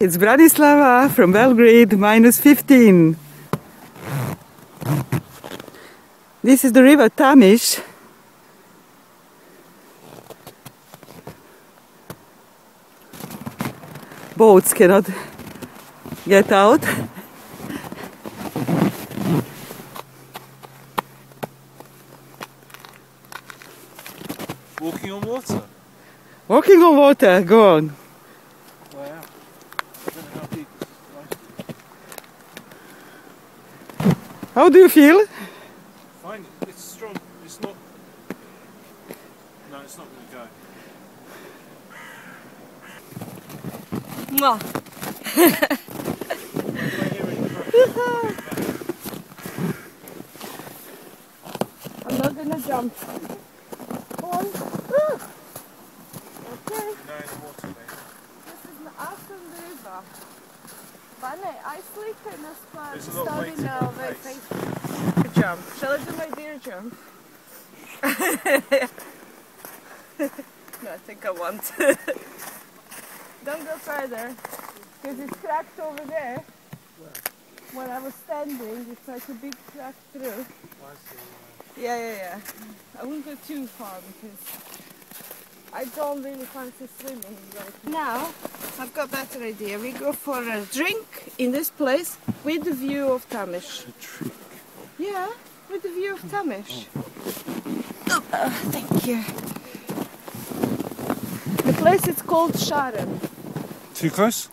It's Bratislava from Belgrade, -15. This is the river Tamiš. Boats cannot get out. Walking on water? Walking on water, go on. Wow. I don't know how deep this is. How do you feel? Fine, it's strong. It's not. No, it's not going to go. Mwah. I'm not gonna jump. Go on. Okay. No, in the water, mate. This is the awesome river. Pane, I sleep in a spot. There's a lot of weight in one place. Jump. Shall I do my deer jump? No, I think I won't. Don't go further, because it's cracked over there. When I was standing, it's like a big crack through. Yeah. I won't go too far because I don't really fancy swimming right now. I've got a better idea. We go for a drink in this place with the view of Tamiš. Yeah, with the view of Tamiš. Thank you. The place is called Sharon. Too close?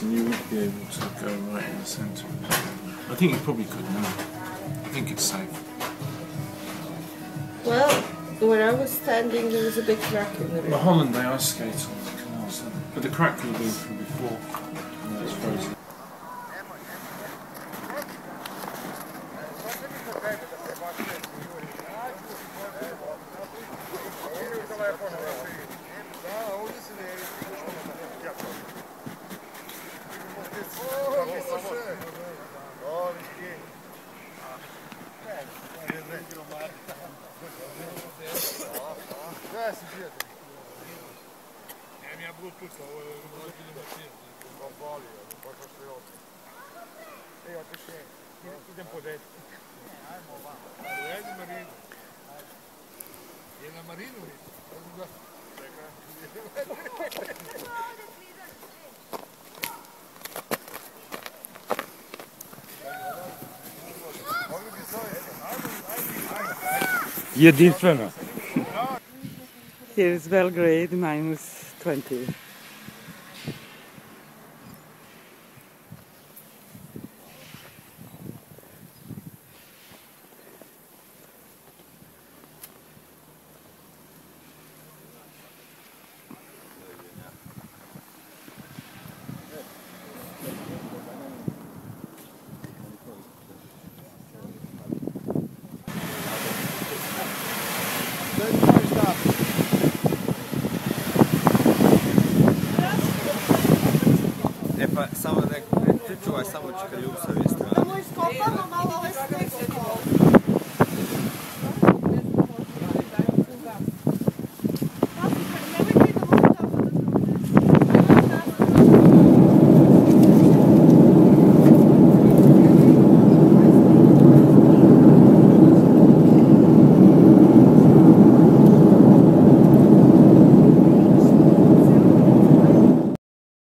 And you would be able to go right in the centre. I think you probably could now. I think it's safe. Well, when I was standing, there was a big crack in the In river. Holland, they ice skate on the canals, but the crack could have been from before. And it's frozen. Idem po detu. Ajde Marinu. Je na Marinu? Jedinstveno. Here is Belgrade, -20. E pa, samo nek pričuvaj, samo čekaj ljubav savjesti. Samo iskopamo malo ove snege.